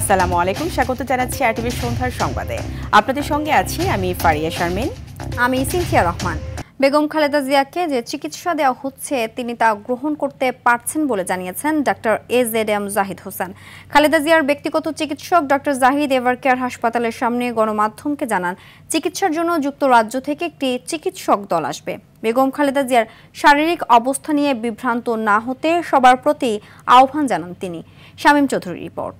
আসসালামু আলাইকুম, স্বাগত জানাচ্ছি আরটিভি সন্ধ্যার সংবাদে। আপনাদের সঙ্গে আছি আমি ফারিয়া শারমিন, আমি সিনথিয়া রহমান। বেগম খালেদা জিয়াকে যে চিকিৎসা দেওয়া হচ্ছে তিনি তা গ্রহণ করতে পারছেন বলে জানিয়েছেন ডক্টর AZM জাহিদ হোসেন। খালেদা জিয়ার ব্যক্তিগত চিকিৎসক ডক্টর জাহিদ এভারকেয়ার হাসপাতালের সামনে গণমাধ্যমকে জানান, চিকিৎসার জন্য যুক্তরাজ্য থেকে একটি চিকিৎসক দল আসবে। বেগম খালেদা জিয়ার শারীরিক অবস্থা নিয়ে বিভ্রান্ত না হতে সবার প্রতি আহ্বান জানান তিনি। শামীম চৌধুরীর রিপোর্ট।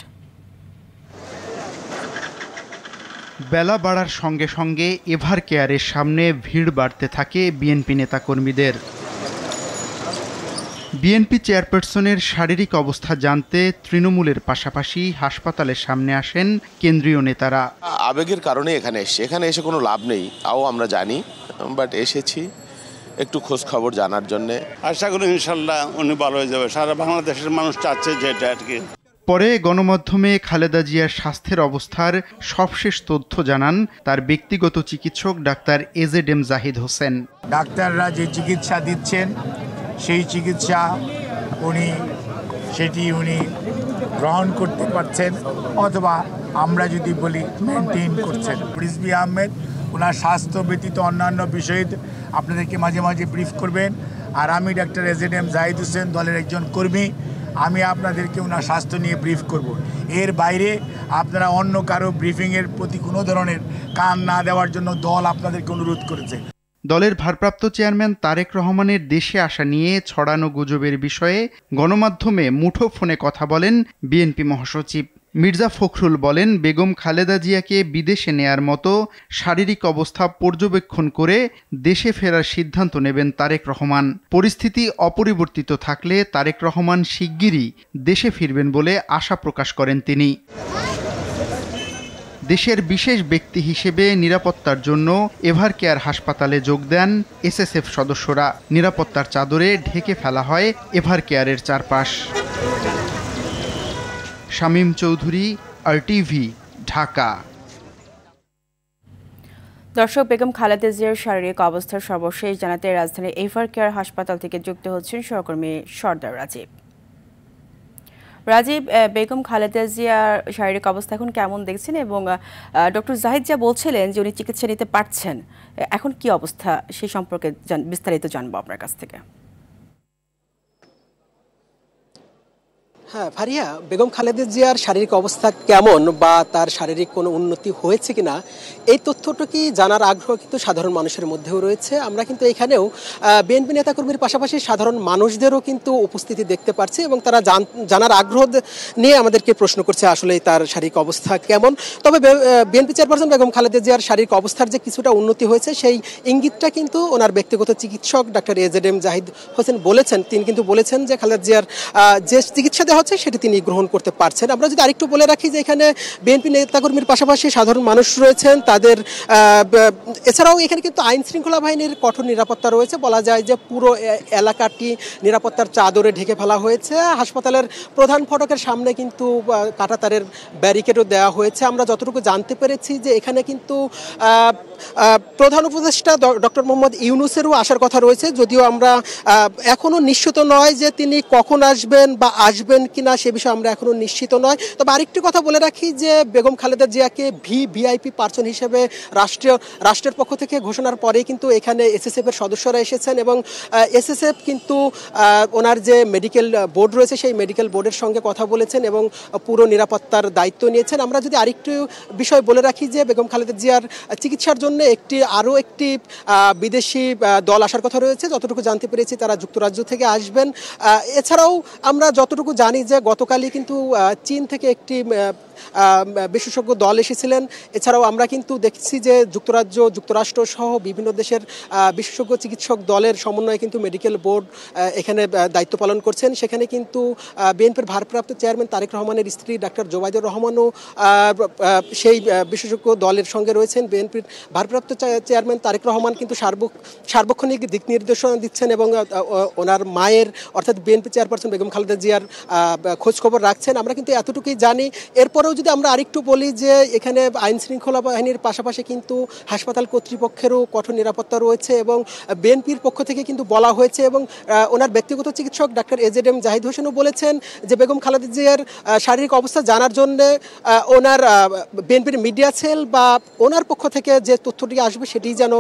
বেলা বাড়ার সঙ্গে সঙ্গে এভারকেয়ারের সামনে ভিড় বাড়তে থাকে বিএনপি নেতাকর্মীদের। বিএনপি চেয়ারপারসনের শারীরিক অবস্থা জানতে তৃণমূলের পাশাপাশি হাসপাতালের সামনে আসেন কেন্দ্রীয় নেতারা। আবেগের কারণে এখানে এসে কোনো লাভ নেই, তাও আমরা জানি, বাট এসেছি একটু খোঁজ খবর জানার জন্য। আশা করি ইনশাল্লাহ উনি ভালো হয়ে যাবে। সারা বাংলাদেশের মানুষ চাচ্ছে যেটা আর কি। পরে গণমাধ্যমে খালেদা জিয়ার স্বাস্থ্যের অবস্থার সবশেষ তথ্য জানান তার ব্যক্তিগত চিকিৎসক ডাক্তার AZM জাহিদ হোসেন। ডাক্তাররা যে চিকিৎসা দিচ্ছেন সেই চিকিৎসা উনি গ্রহণ করতে পারছেন, অথবা আমরা যদি বলি মেনটেন করছেন। রিজভী আহমেদ ওনার স্বাস্থ্য ব্যতীত অন্যান্য বিষয়ে আপনাদেরকে মাঝে মাঝে ব্রিফ করবেন, আর আমি ডাক্তার AZM জাহিদ হোসেন দলের একজন কর্মী, আমি আপনাদেরকে ওনার স্বাস্থ্য নিয়ে ব্রিফ করব। এর বাইরে আপনারা অন্য কারো ব্রিফিংয়ের প্রতি কোনো ধরনের কান না দেওয়ার জন্য দল আপনাদেরকে অনুরোধ করেছে। দলের ভারপ্রাপ্ত চেয়ারম্যান তারেক রহমানের দেশে আসা নিয়ে ছড়ানো গুজবের বিষয়ে গণমাধ্যমে মুঠোফোনে কথা বলেন বিএনপি মহাসচিব মির্জা ফখরুল। বলেন, বেগম খালেদা জিয়াকে বিদেশে নেয়ার মতো শারীরিক অবস্থা পর্যবেক্ষণ করে দেশে ফেরার সিদ্ধান্ত নেবেন তারেক রহমান। পরিস্থিতি অপরিবর্তিত থাকলে তারেক রহমান শিগগিরই দেশে ফিরবেন বলে আশা প্রকাশ করেন তিনি। দেশের বিশেষ ব্যক্তি হিসেবে নিরাপত্তার জন্য এভারকেয়ার হাসপাতালে যোগ দেন SSF সদস্যরা। নিরাপত্তার চাদরে ঢেকে ফেলা হয় এভারকেয়ারের চারপাশ। শামীম চৌধুরী, RTV, ঢাকা। দর্শক, বেগম খালেদা জিয়ার শারীরিক অবস্থার সর্বশেষ জানাতে রাজধানীর এভারকেয়ার হাসপাতাল থেকে যুক্ত হচ্ছেন সহকর্মী সর্দার রাজীব। রাজীব, বেগম খালেদা জিয়ার শারীরিক অবস্থা এখন কেমন দেখছেন, এবং ডক্টর জাহিদ যা বলছিলেন যে উনি চিকিৎসা নিতে পারছেন, এখন কি অবস্থা সেই সম্পর্কে বিস্তারিত জানবো আপনার কাছ থেকে। হ্যাঁ ফারিয়া, বেগম খালেদা জিয়ার শারীরিক অবস্থা কেমন বা তার শারীরিক কোনো উন্নতি হয়েছে কিনা এই তথ্যটুকু জানার আগ্রহ কিন্তু সাধারণ মানুষের মধ্যেও রয়েছে। আমরা কিন্তু এখানেও বিএনপি নেতাকর্মীর পাশাপাশি সাধারণ মানুষদেরও কিন্তু উপস্থিতি দেখতে পাচ্ছি, এবং তারা জানার আগ্রহ নিয়ে আমাদেরকে প্রশ্ন করছে আসলে তার শারীরিক অবস্থা কেমন। তবে বিএনপি চেয়ারপারসন বেগম খালেদা জিয়ার শারীরিক অবস্থার যে কিছুটা উন্নতি হয়েছে সেই ইঙ্গিতটা কিন্তু ওনার ব্যক্তিগত চিকিৎসক ডাক্তার AZM জাহিদ হোসেন বলেছেন। তিনি কিন্তু বলেছেন যে খালেদা জিয়ার যে চিকিৎসা হচ্ছে সেটি তিনি গ্রহণ করতে পারছেন। আমরা যদি আরেকটু বলে রাখি যে এখানে বিএনপি নেতাকর্মীর পাশাপাশি সাধারণ মানুষ রয়েছেন, তাদের এছাড়াও এখানে কিন্তু আইন শৃঙ্খলা বাহিনীর কঠোর নিরাপত্তা রয়েছে। বলা যায় যে পুরো এলাকাটি নিরাপত্তার চাদরে ঢেকে ফেলা হয়েছে। হাসপাতালের প্রধান ফটকের সামনে কিন্তু কাঁটাতারের ব্যারিকেডও দেওয়া হয়েছে। আমরা যতটুকু জানতে পেরেছি যে এখানে কিন্তু প্রধান উপদেষ্টা ডক্টর মোহাম্মদ ইউনূসেরও আসার কথা রয়েছে, যদিও আমরা এখনো নিশ্চিত নয় যে তিনি কখন আসবেন বা আসবেন কিনা সে বিষয়ে আমরা এখনো নিশ্চিত নয়। তবে আরেকটি কথা বলে রাখি যে বেগম খালেদা জিয়াকে VIP পার্সন হিসেবে রাষ্ট্রের পক্ষ থেকে ঘোষণার পরেই কিন্তু এখানে SSF এর সদস্যরা এসেছেন, এবং SSF কিন্তু ওনার যে মেডিকেল বোর্ড রয়েছে সেই মেডিকেল বোর্ডের সঙ্গে কথা বলেছেন এবং পুরো নিরাপত্তার দায়িত্ব নিয়েছেন। আমরা যদি আরেকটু বিষয় বলে রাখি যে বেগম খালেদা জিয়ার চিকিৎসার জন্য আরও একটি বিদেশি দল আসার কথা রয়েছে। যতটুকু জানতে পেরেছি তারা যুক্তরাজ্য থেকে আসবেন। এছাড়াও আমরা যতটুকু জানি যে গতকালই কিন্তু চীন থেকে একটি বিশেষজ্ঞ দল এসেছিলেন। এছাড়াও আমরা কিন্তু দেখছি যে যুক্তরাষ্ট্র সহ বিভিন্ন দেশের বিশেষজ্ঞ চিকিৎসক দলের সমন্বয়ে কিন্তু মেডিকেল বোর্ড এখানে দায়িত্ব পালন করছেন। সেখানে কিন্তু বিএনপির ভারপ্রাপ্ত চেয়ারম্যান তারেক রহমানের স্ত্রী ডাক্তার জোবাইদুর রহমানও সেই বিশেষজ্ঞ দলের সঙ্গে রয়েছেন। বিএনপির ভারপ্রাপ্ত চেয়ারম্যান তারেক রহমান কিন্তু সার্বক্ষণিক দিক নির্দেশনা দিচ্ছেন এবং ওনার মায়ের অর্থাৎ বিএনপি চেয়ারপারসন বেগম খালেদা জিয়ার খোঁজ খবর রাখছেন। আমরা কিন্তু এতটুকুই জানি। এরপর তারপরেও যদি আমরা আরেকটু বলি যে এখানে আইন শৃঙ্খলা বাহিনীর পাশাপাশি কিন্তু হাসপাতাল কর্তৃপক্ষেরও কঠোর নিরাপত্তা রয়েছে এবং বিএনপির পক্ষ থেকে কিন্তু বলা হয়েছে এবং ওনার ব্যক্তিগত চিকিৎসক ডাক্তার এজেডএম জাহিদ হোসেনও বলেছেন যে বেগম খালেদা জিয়ার শারীরিক অবস্থা জানার জন্য ওনার বিএনপির মিডিয়া সেল বা ওনার পক্ষ থেকে যে তথ্যটি আসবে সেটি যেন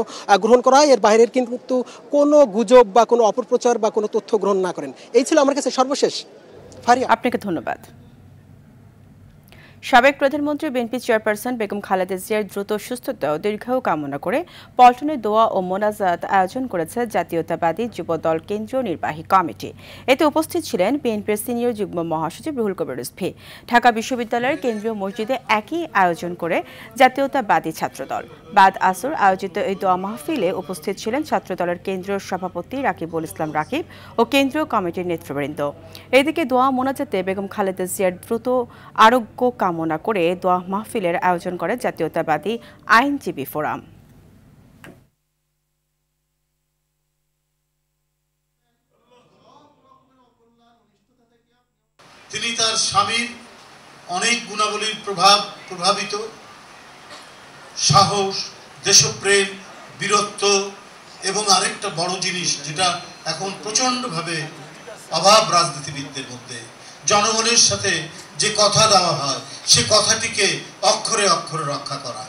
গ্রহণ করা হয়, এর বাইরের কিন্তু কোনো গুজব বা কোনো অপপ্রচার বা কোনো তথ্য গ্রহণ না করেন। এই ছিল আমার কাছে সর্বশেষ। ফারিয়া, আপনাকে ধন্যবাদ। সাবেক প্রধানমন্ত্রী বিএনপি চেয়ারপারসন বেগম খালেদা জিয়ার দ্রুত সুস্থতা ও দীর্ঘায়ু কামনা করে পল্টনে দোয়া ও মোনাজাত আয়োজন করেছে জাতীয়তাবাদী যুব দল কেন্দ্রীয় নির্বাহী কমিটি। এতে উপস্থিত ছিলেন বিএনপির সিনিয়র যুগ্ম মহাসচিব রুহুল কবির রিজভী। ঢাকা বিশ্ববিদ্যালয়ের কেন্দ্রীয় মসজিদে একই আয়োজন করে জাতীয়তাবাদী ছাত্রদল। বাদ আসর আয়োজিত এই দোয়া মাহফিলে উপস্থিত ছিলেন ছাত্রদলের কেন্দ্রীয় সভাপতি রাকিবুল ইসলাম রাকিব ও কেন্দ্রীয় কমিটির নেতৃবৃন্দ। এদিকে দোয়া মোনাজাতে বেগম খালেদা জিয়ার দ্রুত আরোগ্য কামনা করে দোয়া মাহফিলের আয়োজন করে জাতীয়তাবাদী আইনজীবী ফোরাম। তিনি তার স্বামীর অনেক গুণাবলীর প্রভাবিত সাহস, দেশপ্রেম, বীরত্ব এবং আরেকটা বড় জিনিস যেটা এখন প্রচণ্ডভাবে অভাব রাজনীতিবিদদের মধ্যে, জনগণের সাথে যে কথা দেওয়া হয় সে কথাটিকে অক্ষরে অক্ষরে রক্ষা করা।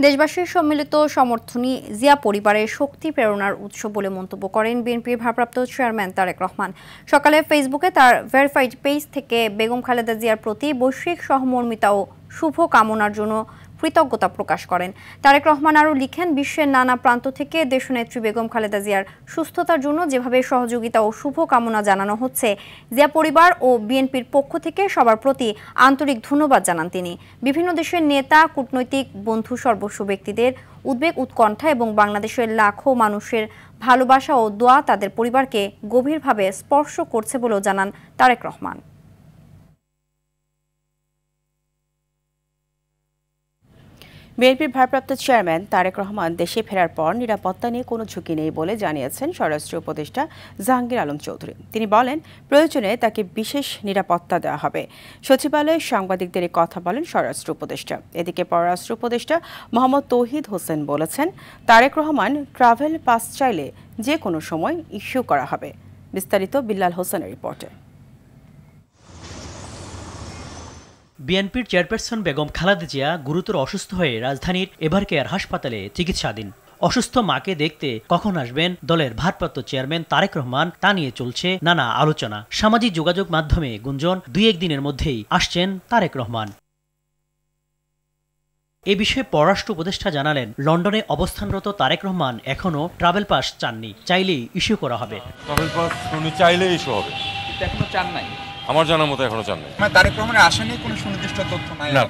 দেশবাসীর সম্মিলিত সমর্থনই জিয়া পরিবারের শক্তি প্রেরণার উৎস বলে মন্তব্য করেন বিএনপির ভারপ্রাপ্ত চেয়ারম্যান তারেক রহমান। সকালে ফেসবুকে তার ভেরিফাইড পেজ থেকে বেগম খালেদা জিয়ার প্রতি বৈশ্বিক সহমর্মিতা ও শুভ কামনার জন্য কৃতজ্ঞতা প্রকাশ করেন। তারেক রহমান আরও লিখেন, বিশ্বের নানা প্রান্ত থেকে দেশনেত্রী বেগম খালেদা জিয়ার সুস্থতার জন্য যেভাবে সহযোগিতা ও শুভ কামনা জানানো হচ্ছে, জিয়া পরিবার ও বিএনপির পক্ষ থেকে সবার প্রতি আন্তরিক ধন্যবাদ জানান তিনি। বিভিন্ন দেশের নেতা, কূটনৈতিক, বন্ধু, সর্বস্ব ব্যক্তিদের উদ্বেগ, উৎকণ্ঠা এবং বাংলাদেশের লাখো মানুষের ভালোবাসা ও দোয়া তাদের পরিবারকে গভীরভাবে স্পর্শ করছে বলেও জানান তারেক রহমান। বিএনপির ভারপ্রাপ্ত চেয়ারম্যান তারেক রহমান দেশে ফেরার পর নিরাপত্তা নিয়ে কোনো ঝুঁকি নেই বলে জানিয়েছেন স্বরাষ্ট্র উপদেষ্টা জাহাঙ্গীর আলম চৌধুরী। তিনি বলেন, প্রয়োজনে তাকে বিশেষ নিরাপত্তা দেওয়া হবে। সচিবালয়ে সাংবাদিকদের কথা বলেন স্বরাষ্ট্র উপদেষ্টা। এদিকে পররাষ্ট্র উপদেষ্টা মোহাম্মদ তৌহিদ হোসেন বলেছেন, তারেক রহমান ট্রাভেল পাস চাইলে যে কোনো সময় ইস্যু করা হবে। বিস্তারিত বিল্লাল হোসেনের রিপোর্টে। বিএনপির চেয়ারপারসন বেগম খালেদা জিয়া গুরুতর অসুস্থ হয়ে রাজধানীর এভারকেয়ার হাসপাতালে চিকিৎসাধীন। অসুস্থ মাকে দেখতে কখন আসবেন দলের ভারপ্রাপ্ত চেয়ারম্যান তারেক রহমান তা নিয়ে চলছে নানা আলোচনা। সামাজিক যোগাযোগ মাধ্যমে গুঞ্জন, 2-1 দিনের মধ্যেই আসছেন তারেক রহমান। এ বিষয়ে পররাষ্ট্র উপদেষ্টা জানালেন, লন্ডনে অবস্থানরত তারেক রহমান এখনো ট্রাভেল পাস চাননি, চাইলেই ইস্যু করা হবে। ট্রাভেল পাস উনি চাইলেই ইস্যু হবে, এখনো চান নাই, আমার জানার মতো এখনো চান নাই। তারেক রহমানের আসেনি কোনো সুনির্দিষ্ট তথ্য নাই। না,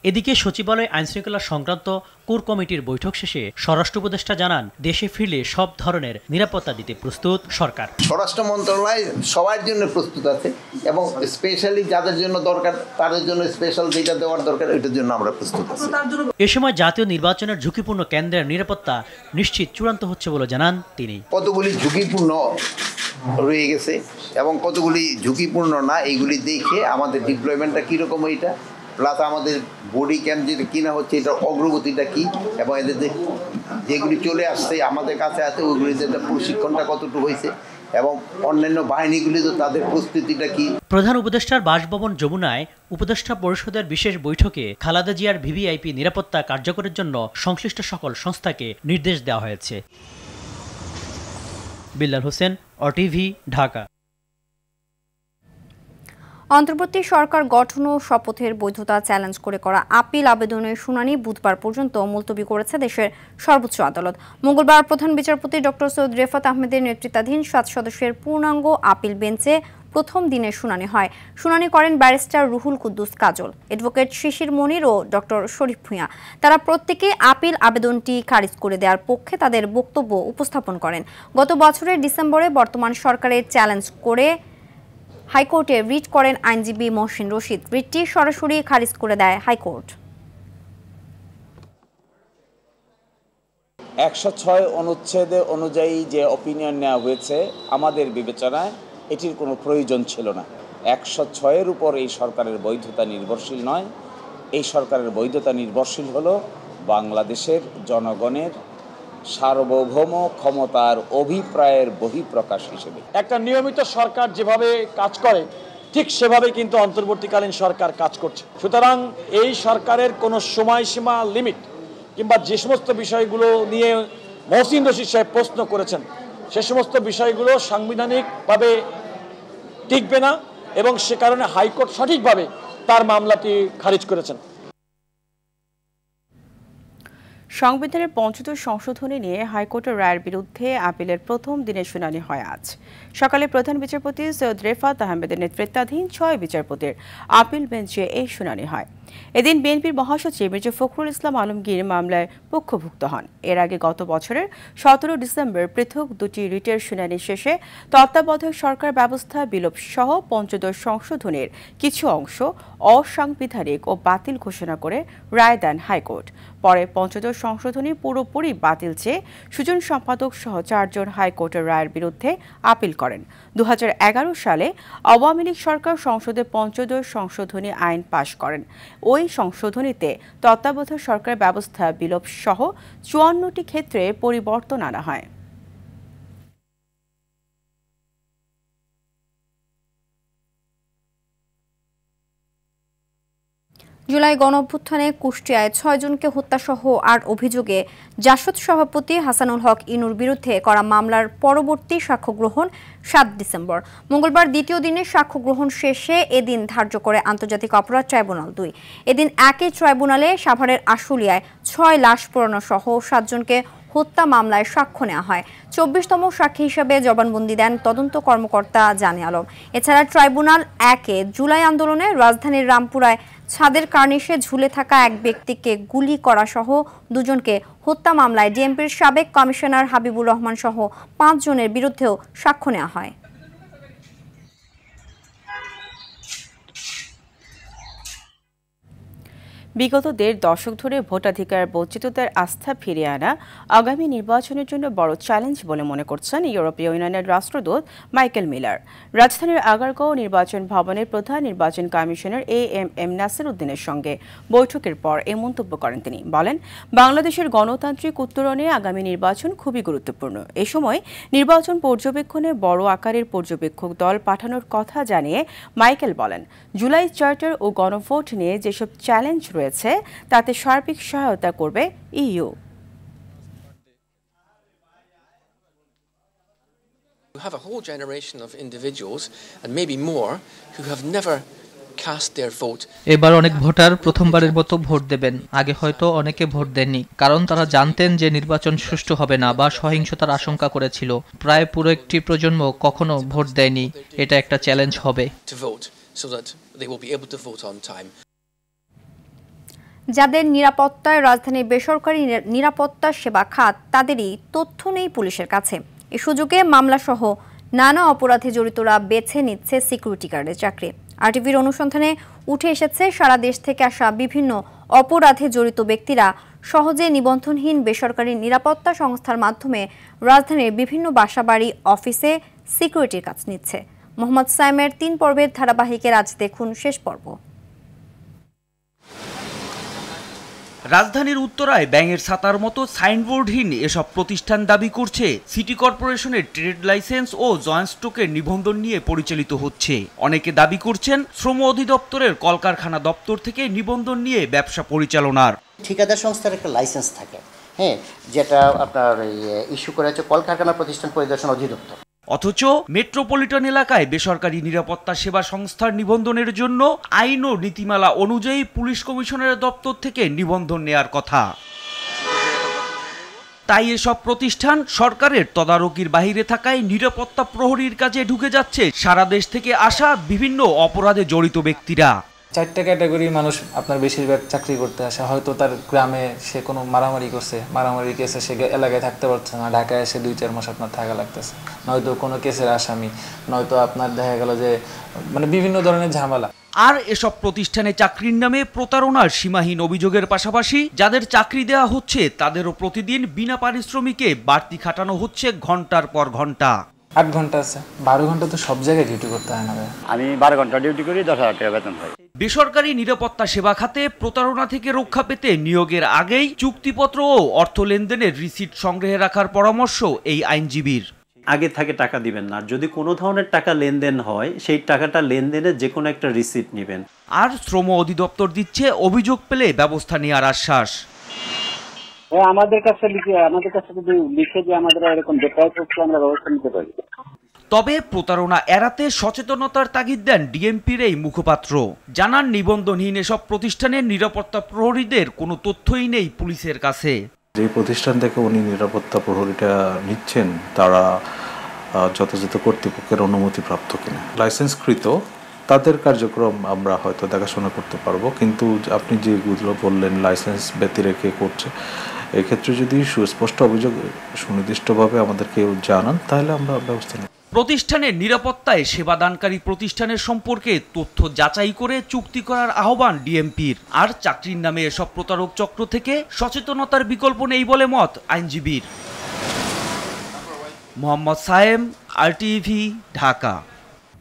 এদিকে সচিবালয় আইনশৃঙ্খলা সংক্রান্ত কোর কমিটির বৈঠক শেষে স্বরাষ্ট্র উপদেষ্টা জানান, দেশে ফিরলে সব ধরনের নিরাপত্তা দিতে প্রস্তুত সরকার। স্বরাষ্ট্র মন্ত্রণালয় সবার জন্য প্রস্তুত আছে এবং স্পেশালি যাদের জন্য দরকার তাদের জন্য স্পেশাল যেটা দেওয়ার দরকার ওইটার জন্য আমরা প্রস্তুত আছি। এ সময় জাতীয় নির্বাচনের ঝুঁকিপূর্ণ কেন্দ্রের নিরাপত্তা নিশ্চিত চূড়ান্ত হচ্ছে বলে জানান তিনি। কতগুলি ঝুঁকিপূর্ণ রয়ে গেছে এবং কতগুলি ঝুঁকিপূর্ণ না, এইগুলি দেখে আমাদের ডিপ্লয়মেন্টটা কীরকম, এইটা প্লাস আমাদের বডি ক্যাম্প যেটা কিনা হচ্ছে এটার অগ্রগতিটা কি এবং এদের যেগুলি চলে আসছে আমাদের কাছে আছে ওইগুলিতে প্রশিক্ষণটা কতটুকু হয়েছে এবং অন্যান্য বাহিনীগুলি তো তাদের প্রস্তুতিটা কি। প্রধান উপদেষ্টার বাসভবন যমুনায় উপদেষ্টা পরিষদের বিশেষ বৈঠকে খালেদা জিয়ার ভিভিআইপি নিরাপত্তা কার্যকরের জন্য সংশ্লিষ্ট সকল সংস্থাকে নির্দেশ দেওয়া হয়েছে। বিল্লাল হোসেন, ওটিভি, ঢাকা। অন্তর্বর্তী সরকার গঠন ও শপথের বৈধতা চ্যালেঞ্জ করে করা আপিল আবেদনের শুনানি বুধবার পর্যন্ত মুলতবি করেছে দেশের সর্বোচ্চ আদালত। মঙ্গলবার প্রধান বিচারপতি ডক্টর সৈয়দ রেফাত আহমেদের নেতৃত্বাধীন 7 সদস্যের পূর্ণাঙ্গ আপিল বেঞ্চে প্রথম দিনের শুনানি হয়। শুনানি করেন ব্যারিস্টার রুহুল কুদ্দুস কাজল, অ্যাডভোকেট শিশির মনির ও ডক্টর শরীফ ভূঁইয়া। তারা প্রত্যেকে আপিল আবেদনটি খারিজ করে দেওয়ার পক্ষে তাদের বক্তব্য উপস্থাপন করেন। গত বছরের ডিসেম্বরে বর্তমান সরকারের চ্যালেঞ্জ করে হাইকোর্টে রিট করেন আইনজীবী মহসিন রশিদ। রিটটি সরাসরি খারিজ করে দেয় হাইকোর্ট। 106 অনুচ্ছেদ অনুযায়ী যে অপিনিয়ন নেওয়া হয়েছে আমাদের বিবেচনায় এটির কোনো প্রয়োজন ছিল না। 106-এর উপর এই সরকারের বৈধতা নির্ভরশীল নয়। এই সরকারের বৈধতা নির্ভরশীল হলো বাংলাদেশের জনগণের সার্বভৌম ক্ষমতার অভিপ্রায়ের বহিঃপ্রকাশ হিসেবে। একটা নিয়মিত সরকার যেভাবে কাজ করে ঠিক সেভাবে কিন্তু অন্তর্বর্তীকালীন সরকার কাজ করছে। সুতরাং এই সরকারের কোনো সময়সীমা লিমিট কিংবা যে সমস্ত বিষয়গুলো নিয়ে মহসিন রশিদ সাহেব প্রশ্ন করেছেন সে সমস্ত বিষয়গুলো সাংবিধানিকভাবে টিকবে না এবং সে কারণে হাইকোর্ট সঠিকভাবে তার মামলাটি খারিজ করেছেন। সংবিধানের ৫ম সংশোধনী নিয়ে হাইকোর্টের রায়ের বিরুদ্ধে আপিলের প্রথম দিনের শুনানি হয় আজ সকালে প্রধান বিচারপতি সৈয়দ রেফাত আহমেদের নেতৃত্বাধীন ৬ বিচারপতির আপিল বেঞ্চে এই শুনানি হয়। এদিন বিএনপির মহাসচিব মির্জা ফখরুল ইসলাম আলমগীর মামলায় পক্ষভুক্ত হন। এর আগে গত বছরের ১৭ ডিসেম্বর পৃথক দুটি রিটের শুনানি শেষে তত্ত্বাবধায়ক সরকার ব্যবস্থা বিলোপ সহ পঞ্চদশ সংশোধনীর কিছু অংশ অসাংবিধানিক ও বাতিল ঘোষণা করে রায় দেন হাইকোর্ট। পরে পঞ্চদশ সংশোধনী পুরোপুরি বাতিল চেয়ে সুজন সম্পাদক সহ ৪ জন হাইকোর্টের রায়ের বিরুদ্ধে আপিল করেন। ২০১১ সালে আওয়ামী লীগ সরকার সংসদে পঞ্চদশ সংশোধনী আইন পাশ করেন। ওই সংশোধনীতে তত্ত্বাবধায়ক সরকার ব্যবস্থা বিলোপ সহ ৫৪টি ক্ষেত্রে পরিবর্তন আনা হয়। জুলাই গণঅভ্যুত্থানে কুষ্টিয়ায় ৬ জনকে হত্যাসহ ৮ অভিযোগে জাসদ সভাপতি হাসানুল হক ইনুর বিরুদ্ধে করা মামলার পরবর্তী সাক্ষ্য গ্রহণ ৭ ডিসেম্বর। মঙ্গলবার দ্বিতীয় দিনের সাক্ষ্য গ্রহণ শেষে এদিন ধার্য করে আন্তর্জাতিক অপরাধ ট্রাইব্যুনাল ২। এদিন একই ট্রাইব্যুনালে সাভারের আশুলিয়ায় ৬ লাশ পোড়ানো সহ ৭ জনকে হত্যা মামলায় সাক্ষ্য নেওয়া হয়। ২৪তম সাক্ষী হিসেবে জবানবন্দি দেন তদন্ত কর্মকর্তা জানে আলম। এছাড়া ট্রাইব্যুনাল ১-এ জুলাই আন্দোলনে রাজধানীর রামপুরায় ছাদের কার্নিশে ঝুলে থাকা এক ব্যক্তিকে গুলি করা সহ ২ জনকে হত্যা মামলায় ডিএমপির সাবেক কমিশনার হাবিবুর রহমান সহ ৫ জনের বিরুদ্ধেও সাক্ষ্য নেওয়া হয়। বিগত ১.৫ দশক ধরে ভোটাধিকার বঞ্চিতদের আস্থা ফিরিয়ে আনা আগামী নির্বাচনের জন্য বড় চ্যালেঞ্জ বলে মনে করছেন ইউরোপীয় ইউনিয়নের রাষ্ট্রদূত মাইকেল মিলার। রাজধানীর আগারগাঁও নির্বাচন ভবনের প্রধান নির্বাচন কমিশনার এএমএম নাসির উদ্দিনের সঙ্গে বৈঠকের পর এ মন্তব্য করেন তিনি। বলেন, বাংলাদেশের গণতান্ত্রিক উত্তরণে আগামী নির্বাচন খুবই গুরুত্বপূর্ণ। এ সময় নির্বাচন পর্যবেক্ষণে বড় আকারের পর্যবেক্ষক দল পাঠানোর কথা জানিয়ে মাইকেল বলেন, জুলাই চার্টার ও গণভোট নিয়ে যেসব চ্যালেঞ্জ রয়েছে তাতে সার্বিক সহায়তা করবে EU. You have a whole generation of individuals and maybe more who have never cast their vote. এবার অনেক ভোটার প্রথমবারের মতো ভোট দেবেন। আগে হয়তো অনেকে ভোট দেননি, কারণ তারা জানতেন যে নির্বাচন সুষ্ঠু হবে না বা সহিংসতার আশঙ্কা করেছিল। প্রায় পুরো একটি প্রজন্ম কখনো ভোট দেয়নি। এটা একটা চ্যালেঞ্জ হবে। So that they will be able to vote on time. যাদের নিরাপত্তায় রাজধানীর বেসরকারি নিরাপত্তা সেবা খাত তাদেরই তথ্য নেই পুলিশের কাছে। এই সুযোগে মামলাসহ নানা অপরাধে জড়িতরা বেছে নিচ্ছে সিকিউরিটি গার্ডের চাকরি। আরটিভির অনুসন্ধানে উঠে এসেছে সারা দেশ থেকে আসা বিভিন্ন অপরাধে জড়িত ব্যক্তিরা সহজে নিবন্ধনহীন বেসরকারি নিরাপত্তা সংস্থার মাধ্যমে রাজধানীর বিভিন্ন বাসাবাড়ি অফিসে সিকিউরিটির কাজ নিচ্ছে। মোহাম্মদ সাইমের ৩ পর্বের ধারাবাহিকের আজ দেখুন শেষ পর্ব। রাজধানীর উত্তরায় ব্যাঙের ছাতার মতো সাইনবোর্ডহীন এসব প্রতিষ্ঠান দাবি করছে সিটি কর্পোরেশনের ট্রেড লাইসেন্স ও জয়েন্ট স্টকের নিবন্ধন নিয়ে পরিচালিত হচ্ছে। অনেকে দাবি করছেন শ্রম অধিদপ্তরের কলকারখানা দপ্তর থেকে নিবন্ধন নিয়ে ব্যবসা পরিচালনার। ঠিকাদার সংস্থার একটা লাইসেন্স থাকে, হ্যাঁ, যেটা আপনার ইস্যু করা হচ্ছে কলকারখানা প্রতিষ্ঠান পরিদর্শন অধিদপ্তর। অথচ মেট্রোপলিটন এলাকায় বেসরকারি নিরাপত্তা সেবা সংস্থার নিবন্ধনের জন্য আইন ও নীতিমালা অনুযায়ী পুলিশ কমিশনারের দপ্তর থেকে নিবন্ধন নেয়ার কথা। তাই এসব প্রতিষ্ঠান সরকারের তদারকির বাহিরে থাকায় নিরাপত্তা প্রহরীর কাজে ঢুকে যাচ্ছে সারা দেশ থেকে আসা বিভিন্ন অপরাধে জড়িত ব্যক্তিরা। 4টা ক্যাটাগরির মানুষ আপনার বেশিরভাগ চাকরি করতে আসে। হয়তো তার গ্রামে সে কোনো মারামারি করছে, মারামারি কেসে সে এলাকায় থাকতে পারছে না, ঢাকায় এসে 2-4 মাস আপনার থাকা লাগতেছে, নয়তো কোনো কেসের আসামি, নয়তো আপনার দেখা গেল যে মানে বিভিন্ন ধরনের ঝামেলা। আর এসব প্রতিষ্ঠানে চাকরির নামে প্রতারণার সীমাহীন অভিযোগের পাশাপাশি যাদের চাকরি দেওয়া হচ্ছে তাদেরও প্রতিদিন বিনা পারিশ্রমিকে বাড়তি খাটানো হচ্ছে ঘন্টার পর ঘন্টা। 8 ঘন্টা আছে, 12 ঘন্টা তো সব জায়গায় ডিউটি করতে হয় না ভাই। আমি 12 ঘন্টা ডিউটি করি, 10,000 টাকা বেতন পাই। বেসরকারি নিরাপত্তা সেবা খাতে প্রতারণা থেকে রক্ষা পেতে নিয়োগের আগেই চুক্তিপত্র ও অর্থ লেনদেনের রিসিট সংগ্রহে রাখার পরামর্শ এই আইনজীবীর। আগে থেকে টাকা দিবেন না, যদি কোনো ধরনের টাকা লেনদেন হয় সেই টাকাটা লেনদেনের যে কোনো একটা রিসিট নেবেন। আর শ্রম অধিদপ্তর দিচ্ছে অভিযোগ পেলে ব্যবস্থা নেওয়ার আশ্বাস। আমাদের কাছে যদি লিখে যে আমাদের এরকম ডেটাই করতে আমরা ব্যবস্থা নিতে পারি। তবে প্রতারণা এড়াতে সচেতনতার তাগিদ দেন ডিএমপির এই মুখপাত্র। জানান, নিবন্ধনহীন এসব প্রতিষ্ঠানের নিরাপত্তা প্রহরীদের কোনো তথ্যই নেই পুলিশের কাছে। যে প্রতিষ্ঠান থেকে উনি নিরাপত্তা প্রহরীটা নিচ্ছেন তারা যথাযথ কর্তৃপক্ষের অনুমতি প্রাপ্ত কিনা, লাইসেন্সকৃত, তাদের কার্যক্রম আমরা হয়তো দেখাশোনা করতে পারবো। কিন্তু আপনি যেগুলো বললেন লাইসেন্স ব্যতি রেখে করছে, এক্ষেত্রে যদি সুস্পষ্ট অভিযোগ সুনির্দিষ্টভাবে আমাদেরকে জানান তাহলে আমরা ব্যবস্থা নেব। প্রতিষ্ঠানের নিরাপত্তায় সেবাদানকারী প্রতিষ্ঠানের সম্পর্কে তথ্য যাচাই করে চুক্তি করার আহ্বান ডিএমপির। আর চাকরির নামে এসব প্রতারক চক্র থেকে সচেতনতার বিকল্প নেই বলে মত আইনজীবীর। মোহাম্মদ সায়েম, আরটিভি, ঢাকা।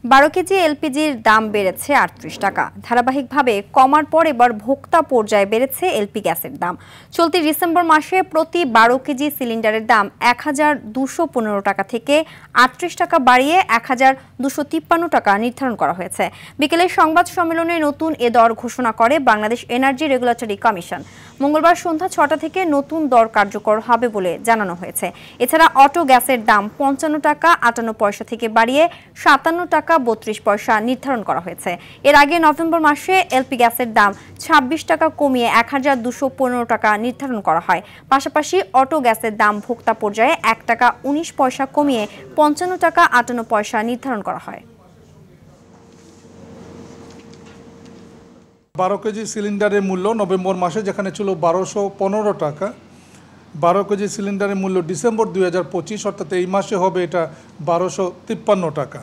12 কেজি এলপিজির দাম বেড়েছে 38 টাকা। ধারাবাহিকভাবে কমার পর এবার ভোক্তা পর্যায়ে বেড়েছে এলপি গ্যাসের দাম। চলতি ডিসেম্বর মাসে প্রতি 12 কেজি সিলিন্ডারের দাম 1215 টাকা থেকে 38 টাকা বাড়িয়ে 1253 টাকা নির্ধারণ করা হয়েছে। বিকেলে সংবাদ সম্মেলনে নতুন এ দর ঘোষণা করে বাংলাদেশ এনার্জি রেগুলেটরি কমিশন। মঙ্গলবার সন্ধ্যা 6টা থেকে নতুন দর কার্যকর হবে বলে জানানো হয়েছে। এছাড়া অটো গ্যাসের দাম 55 টাকা 58 পয়সা থেকে বাড়িয়ে 57 টাকা 32 পয়সা নির্ধারণ করা হয়েছে। এর আগে নভেম্বর মাসে এলপি গ্যাসের দাম 26 টাকা কমিয়ে 1215 টাকা নির্ধারণ করা হয়। পাশাপাশি অটো গ্যাসের দাম ভোক্তা পর্যায়ে 1 টাকা 19 পয়সা কমিয়ে 55 টাকা 58 পয়সা নির্ধারণ করা হয়। 12 কেজি সিলিন্ডারের মূল্য নভেম্বর মাসে যেখানে ছিল 1215 টাকা, 12 কেজি সিলিন্ডারের মূল্য ডিসেম্বর 2025 অর্থাৎ এই মাসে হবে এটা 1253 টাকা,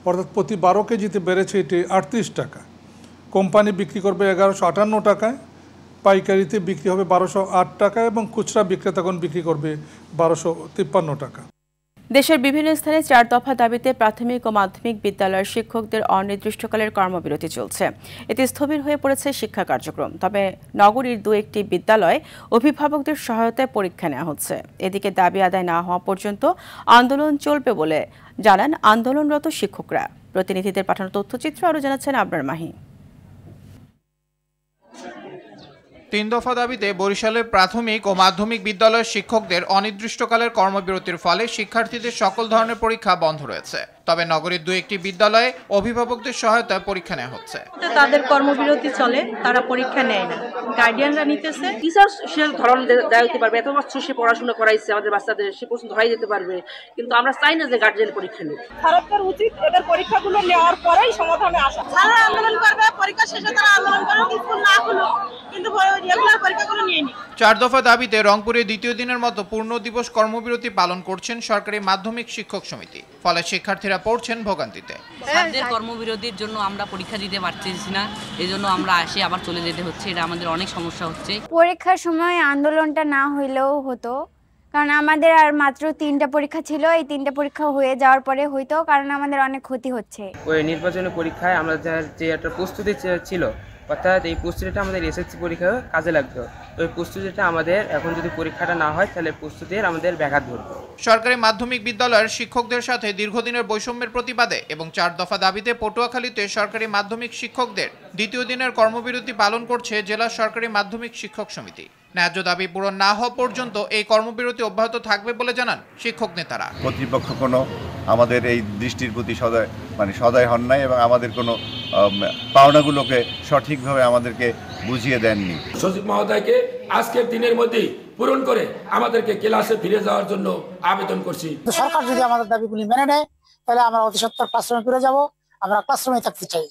অর্থাৎ প্রতি 12 কেজিতে বেড়েছে এটি 38 টাকা। কোম্পানি বিক্রি করবে 1158 টাকায়, পাইকারিতে বিক্রি হবে 1208 টাকা এবং খুচরা বিক্রেতাগণ বিক্রি করবে 1253 টাকা। দেশের বিভিন্ন স্থানে 4 দফা দাবিতে প্রাথমিক ও মাধ্যমিক বিদ্যালয়ের শিক্ষকদের অনির্দিষ্টকালের কর্মবিরতি চলছে। এতে স্থবির হয়ে পড়েছে শিক্ষা কার্যক্রম। তবে নগরীর 2-1টি বিদ্যালয়ে অভিভাবকদের সহায়তায় পরীক্ষা নেওয়া হচ্ছে। এদিকে দাবি আদায় না হওয়া পর্যন্ত আন্দোলন চলবে বলে জানান আন্দোলনরত শিক্ষকরা। প্রতিনিধিদের পাঠানো তথ্যচিত্র আরও জানাচ্ছেন আবরার মাহি। 3 দফা দাবিতে বরিশালের প্রাথমিক ও মাধ্যমিক বিদ্যালয়ের শিক্ষকদের অনির্দিষ্টকালের কর্মবিরতির ফলে শিক্ষার্থীদের সকল ধরনের পরীক্ষা বন্ধ রয়েছে। তবে নগরীর 2-1টি বিদ্যালয়ে অভিভাবকদের সহায়তায় পরীক্ষা নেওয়া হচ্ছে। তাদের কর্মবিরতি চলে, তারা পরীক্ষা নেয় না, গার্ডিয়ানরা নিতেছে। টিচার সে ধরন দেওয়া হতে পারবে, এত বছর সে পড়াশোনা করাইছে আমাদের বাচ্চাদের, সে প্রশ্ন ধরাই যেতে পারবে, কিন্তু আমরা চাই না যে গার্ডিয়ান পরীক্ষা নেই। সরকার উচিত এদের পরীক্ষাগুলো নেওয়ার পরেই সমাধানে আসা। তারা আন্দোলন করবে, পরীক্ষা শেষে তারা আন্দোলন করবে, স্কুল না খুলুক, কিন্তু রেগুলার পরীক্ষাগুলো নিয়ে নি। 4 দফা দাবিতে রংপুরে দ্বিতীয় দিনের মতো পূর্ণ দিবস কর্মবিরতি পালন করছেন সরকারি মাধ্যমিক শিক্ষক সমিতি। ফলে শিক্ষার্থীরা পড়ছেন ভোগান্তিতে। স্যারদের কর্মবিরতির জন্য আমরা পরীক্ষা দিতে পারতেছি না, এজন্য আমরা আসি আবার চলে যেতে হচ্ছে। এটা আমাদের অনেক সমস্যা হচ্ছে। পরীক্ষার সময় আন্দোলনটা না হইলেও হতো, কারণ আমাদের আর মাত্র 3টা পরীক্ষা ছিল। এই 3টা পরীক্ষা হয়ে যাওয়ার পরে হইতো, কারণ আমাদের অনেক ক্ষতি হচ্ছে। ওই নির্বাচনী পরীক্ষায় আমরা যে একটা প্রস্তুতি ছিল, অর্থাৎ এই প্রস্তুতিটা আমাদের এসএসসি পরীক্ষায় কাজে লাগতো। ওই প্রস্তুতিটা আমাদের এখন যদি পরীক্ষাটা না হয় তাহলে প্রস্তুতির আমাদের ব্যাঘাত ঘটবে। সরকারি মাধ্যমিক বিদ্যালয়ের শিক্ষকদের সাথে দীর্ঘদিনের বৈষম্যের প্রতিবাদে এবং 4 দফা দাবিতে পটুয়াখালীতে সরকারি মাধ্যমিক শিক্ষকদের দ্বিতীয় দিনের কর্মবিরতি পালন করছে জেলা সরকারি মাধ্যমিক শিক্ষক সমিতি। ন্যায্য দাবি পূরণ না হওয়া পর্যন্ত এই কর্মবিরতি অব্যাহত থাকবে বলে জানান শিক্ষক নেতারা। কর্তৃপক্ষ কোনো আমাদের এই দৃষ্টির প্রতি সদয় হন নাই এবং আমাদের কোনো পাওনাগুলোকে সঠিকভাবে আমাদেরকে বুঝিয়ে দেননি। সচিব মহোদয়কে আজকের দিনের মধ্যেই পূরণ করে আমাদেরকে ক্লাসে ফিরে যাওয়ার জন্য আবেদন করছি। সরকার যদি আমাদের দাবিগুলি মেনে নেয় তাহলে আমরা অতি সত্বর ক্লাসরুমে ফিরে যাব। আমরা ক্লাসরুমে থাকতে চাই।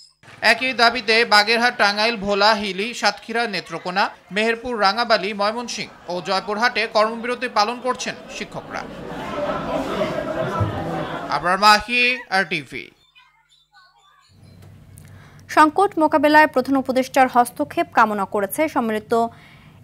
একই দাবিতে বাগেরহাট, টাঙ্গাইল, ভোলা, হিলি, সাতক্ষীরা, নেত্রকোনা, মেহেরপুর, রাঙাবালি, ময়মনসিংহ ও জয়পুরহাটে কর্মবিরতি পালন করছেন শিক্ষকরা। আবরার মাহি, আরটিভি। সংকট মোকাবেলায় প্রধান উপদেষ্টার হস্তক্ষেপ কামনা করেছে সম্মিলিত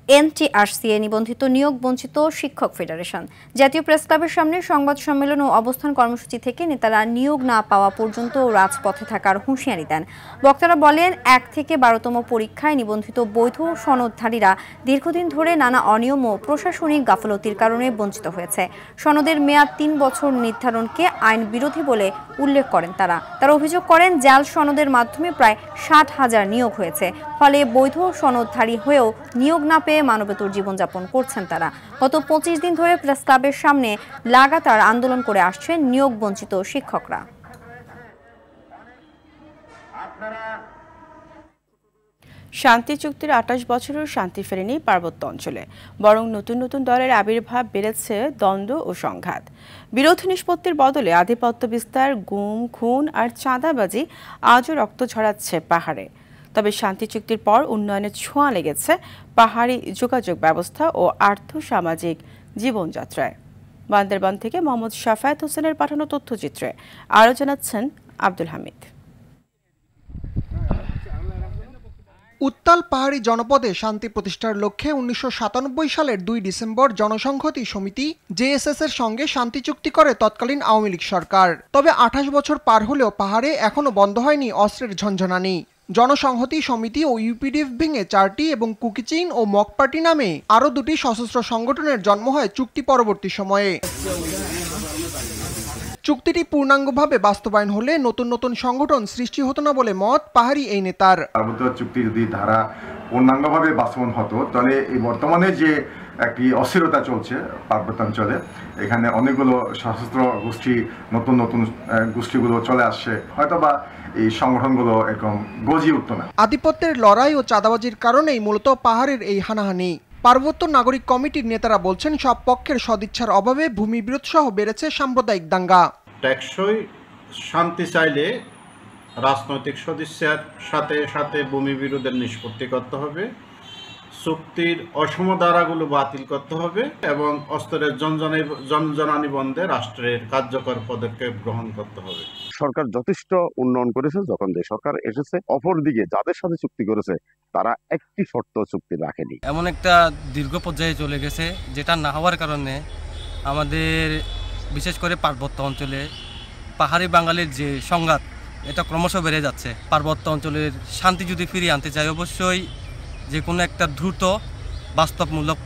NTRCA নিবন্ধিত নিয়োগ বঞ্চিত শিক্ষক ফেডারেশন। জাতীয় প্রেস ক্লাবের সামনে সংবাদ সম্মেলন ও অবস্থান কর্মসূচি থেকে নেতারা নিয়োগ না পাওয়া পর্যন্ত রাজপথে থাকার হুঁশিয়ারি দেন। বক্তারা বলেন, 1 থেকে 12তম পরীক্ষায় নিবন্ধিত বৈধ সনদধারীরা দীর্ঘদিন ধরে নানা অনিয়ম ও প্রশাসনিক গাফলতির কারণে বঞ্চিত হয়েছে। সনদের মেয়াদ 3 বছর নির্ধারণকে আইন বিরোধী বলে উল্লেখ করেন তারা। অভিযোগ করেন, জাল সনদের মাধ্যমে প্রায় 60,000 নিয়োগ হয়েছে। ফলে বৈধ সনদধারী হয়েও নিয়োগ না পেয়ে মানবেতর জীবনযাপন করছেন তারা। গত 25 দিন ধরে প্রেস ক্লাবের সামনে লাগাতার আন্দোলন করে আসছেন নিয়োগ বঞ্চিত শিক্ষকরা। শান্তি চুক্তির 28 বছরেও শান্তি ফেরেনি পার্বত্য অঞ্চলে, বরং নতুন নতুন দলের আবির্ভাব বেড়েছে দ্বন্দ্ব ও সংঘাত। বিরোধ নিষ্পত্তির বদলে আধিপত্য বিস্তার, গুম, খুন আর চাঁদাবাজি আজও রক্ত ঝরাচ্ছে পাহাড়ে। তবে শান্তি চুক্তির পর উন্নয়নের ছোঁয়া লেগেছে পাহাড়ি যোগাযোগ ব্যবস্থা ও আর্থসামাজিক জীবনযাত্রায়। বান্দরবান থেকে মোহাম্মদ শাফায়েত হোসেনের পাঠানো তথ্যচিত্রে আরও জানাচ্ছেন আব্দুল হামিদ। উত্তাল পাহাড়ি জনপদে শান্তি প্রতিষ্ঠার লক্ষ্যে 1997 সালের 2 ডিসেম্বর জনসংহতি সমিতি JSS এর সঙ্গে শান্তি চুক্তি করে তৎকালীন আওয়ামী লীগ সরকার। তবে 28 বছর পার হলেও পাহাড়ে এখনো বন্ধ হয়নি অস্ত্রের ঝনঝনানি। জনসংহতি সমিতি ও UPDF ভেঙে 4টি এবং কুকিচিন ও মক পার্টি নামে আরও 2টি সশস্ত্র সংগঠনের জন্ম হয় চুক্তি পরবর্তী সময়ে। চুক্তিটি পূর্ণাঙ্গভাবে বাস্তবায়ন হলে নতুন নতুন সংগঠন সৃষ্টি হতো না বলে মত পাহাড়ি এই নেতার। পার্বত্য চুক্তি যদি ধারা পূর্ণাঙ্গভাবে বাস্তবায়ন হতো তাহলে এই বর্তমানে যে একটি অস্থিরতা চলছে পার্বত্যাঞ্চলে, এখানে অনেকগুলো সশস্ত্র গোষ্ঠী, নতুন নতুন গোষ্ঠীগুলো চলে আসছে, হয়তোবা এই সংগঠনগুলো এরকম গজিয়ে উঠতো না। আধিপত্যের লড়াই ও চাঁদাবাজির কারণেই মূলত পাহাড়ের এই হানাহানি। পার্বত্য নাগরিক কমিটির নেতারা বলছেন, সব পক্ষের সদিচ্ছার অভাবে ভূমি বিরোধ সহ বেড়েছে সাম্প্রদায়িক দাঙ্গা। টেকসই শান্তি চাইলে রাজনৈতিক সদিচ্ছার সাথে সাথে ভূমি বিরোধের নিষ্পত্তি করতে হবে, চুক্তির অসম ধারাগুলো বাতিল করতে হবে এবং অস্ত্রের জনজনানি বন্ধে রাষ্ট্রের কার্যকর পদক্ষেপ গ্রহণ করতে হবে। সরকার যথেষ্ট উন্নয়ন করেছে যখন যে সরকার এসেছে, অপরদিকে যাদের সাথে চুক্তি করেছে তারা একটি শর্ত চুক্তি রাখেনি। এমন একটা দীর্ঘ পর্যায়ে চলে গেছে যেটা না হওয়ার কারণে আমাদের বিশেষ করে পার্বত্য অঞ্চলে পাহাড়ি বাঙালির যে সংঘাত এটা ক্রমশ বেড়ে যাচ্ছে। পার্বত্য অঞ্চলের শান্তি যদি ফিরিয়ে আনতে চাই, অবশ্যই যে কোনো একটা দ্রুত বাস্তবমূলক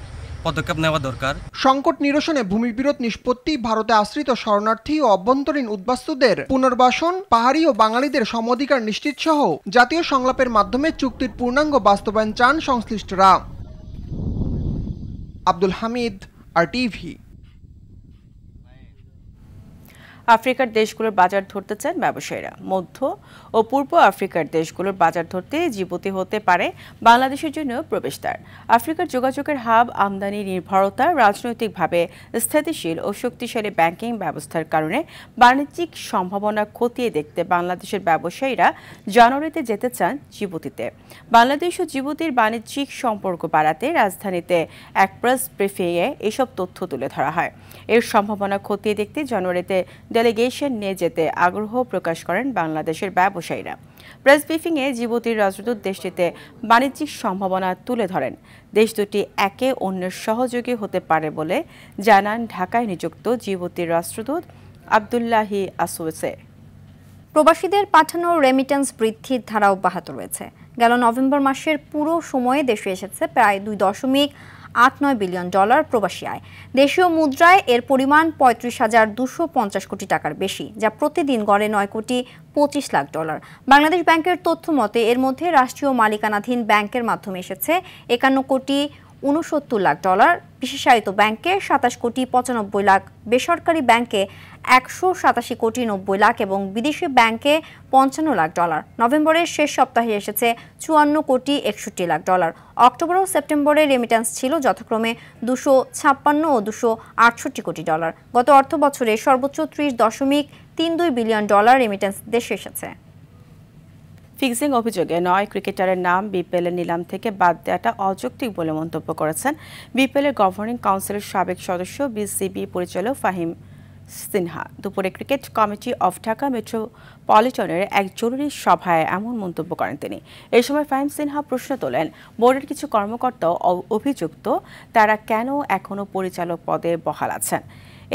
পদক্ষেপ নেওয়া দরকার। সংকট নিরসনে ভূমি বিরোধ নিষ্পত্তি, ভারতে আশ্রিত শরণার্থী ও অভ্যন্তরীণ উদ্বাস্তুদের পুনর্বাসন, পাহাড়ি ও বাঙালিদের সমঅধিকার নিশ্চিত সহ জাতীয় সংলাপের মাধ্যমে চুক্তির পূর্ণাঙ্গ বাস্তবায়ন চান সংশ্লিষ্টরা। আব্দুল হামিদ, RTV। আফ্রিকার দেশগুলোর বাজার ধরতে চান ব্যবসায়ীরা। মধ্য ও পূর্ব আফ্রিকার দেশগুলোর বাজার ধরতে জিবুতি হতে পারে বাংলাদেশের জন্য প্রবেশদ্বার। আফ্রিকার যোগাযোগের হাব, আমদানি নির্ভরতা, রাজনৈতিকভাবে স্থিতিশীল ও শক্তিশালী ব্যাংকিং ব্যবস্থার কারণে বাণিজ্যিক সম্ভাবনা খতিয়ে দেখতে বাংলাদেশের ব্যবসায়ীরা জানুয়ারিতে যেতে চান জিবুতিতে। বাংলাদেশ ও জিবুতির বাণিজ্যিক সম্পর্ক বাড়াতে রাজধানীতে এক প্রেস ব্রিফিংয়ে এসব তথ্য তুলে ধরা হয়। এর সম্ভাবনা খতিয়ে দেখতে জানুয়ারিতে ডেলিগেশন নিয়ে যেতে আগ্রহ প্রকাশ করেন বাংলাদেশের ব্যবসায়ীরা। প্রেস ব্রিফিংয়ে জিবুতির রাষ্ট্রদূত দেশটিতে বাণিজ্যিক সম্ভাবনা তুলে ধরেন। দেশ দুটি একে অন্যের সহযোগী হতে পারে বলে জানান ঢাকায় নিযুক্ত জিবুতির রাষ্ট্রদূত আব্দুল্লাহি আসওয়েসে। প্রবাসীদের পাঠানো রেমিটেন্স বৃদ্ধির ধারা অব্যাহত রয়েছে। গেল নভেম্বর মাসের পুরো সময়ে দেশে এসেছে প্রায় $2.89 বিলিয়ন প্রবাসী আয়। দেশীয় মুদ্রায় এর পরিমাণ 35,250 কোটি টাকার বেশি, যা প্রতিদিন গড়ে $9.25 লাখ। বাংলাদেশ ব্যাংকের তথ্য মতে এর মধ্যে রাষ্ট্রীয় মালিকানাধীন ব্যাংকের মাধ্যমে এসেছে $51.69 লাখ, বিশেষায়িত ব্যাংকে 27.95 লাখ, বেসরকারি ব্যাংকে 187.90 লাখ এবং বিদেশি ব্যাংকে $55 লাখ। নভেম্বরের শেষ সপ্তাহে এসেছে $54.61 লাখ। অক্টোবর ও সেপ্টেম্বরে রেমিটেন্স ছিল যথাক্রমে $256 ও $268 কোটি। গত অর্থ বছরে সর্বোচ্চ $30.32 বিলিয়ন রেমিটেন্স দেশে এসেছে। ফিক্সিং অভিযোগে 9 ক্রিকেটারের নাম বিপিএলের নিলাম থেকে বাদ দেওয়াটা অযৌক্তিক বলে মন্তব্য করেছেন বিপিএলের গভর্নিং কাউন্সিলের সাবেক সদস্য, BCB পরিচালক ফাহিম সিনহা। দুপুরে ক্রিকেট কমিটি অফ ঢাকা মেট্রোপলিটনের এক জরুরি সভায় এমন মন্তব্য করেন তিনি। এই সময় ফাহিম সিনহা প্রশ্ন তোলেন, বোর্ডের কিছু কর্মকর্তাও অভিযুক্ত, তারা কেন এখনও পরিচালক পদে বহাল আছেন।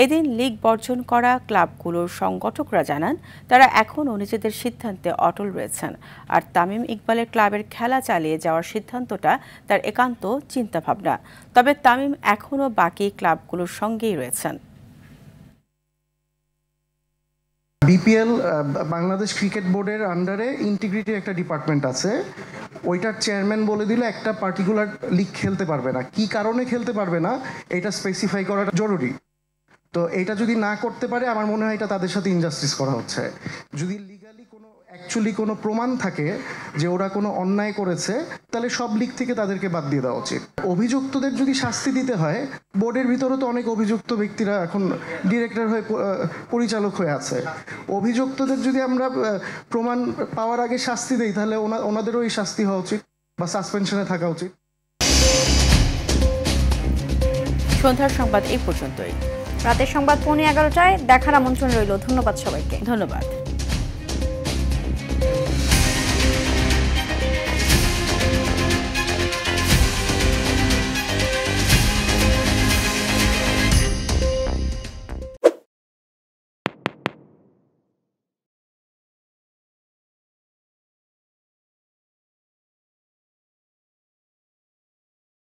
এদিন লীগ বর্জন করা ক্লাবগুলোর সংগঠকরা জানান তারা এখনও নিজেদের সিদ্ধান্তে অটল রয়েছেন, আর তামিম ইকবালের ক্লাবের খেলা চালিয়ে যাওয়ার সিদ্ধান্তটা তার একান্ত চিন্তাভাবনা। তবে তামিম এখনও বাকি ক্লাবগুলোর সঙ্গেই রয়েছেন। বিপিএল বাংলাদেশ ক্রিকেট বোর্ডের আন্ডারে ইন্টিগ্রিটি একটা ডিপার্টমেন্ট আছে, ওইটার চেয়ারম্যান বলে দিলে একটা পার্টিকুলার লিগ খেলতে পারবে না, কি কারণে খেলতে পারবে না এটা স্পেসিফাই করাটা জরুরি। তো এটা যদি না করতে পারে আমার মনে হয় এটা তাদের সাথে ইনজাস্টিস করা হচ্ছে। যদি লিগালি কোনো অ্যাকচুয়ালি কোনো প্রমাণ থাকে যে ওরা কোনো অন্যায় করেছে, তাহলে সব লিগ থেকে তাদেরকে বাদ দিয়ে দেওয়া উচিত। অভিযুক্তদের যদি শাস্তি দিতে হয়, বোর্ডের ভিতরে তো অনেক অভিযুক্ত ব্যক্তিরা এখন ডিরেক্টর হয়ে পরিচালক হয়ে আছে, অভিযুক্তদের যদি আমরা প্রমাণ পাওয়ার আগে শাস্তি দেই তাহলে ওনাদেরও এই শাস্তি হওয়া উচিত বা সাসপেনশনে থাকা উচিত। সন্ধ্যার সংবাদ এই পর্যন্তই। রাতের সংবাদ 11:15টায় দেখার আমন্ত্রণ রইল। ধন্যবাদ সবাইকে। ধন্যবাদ।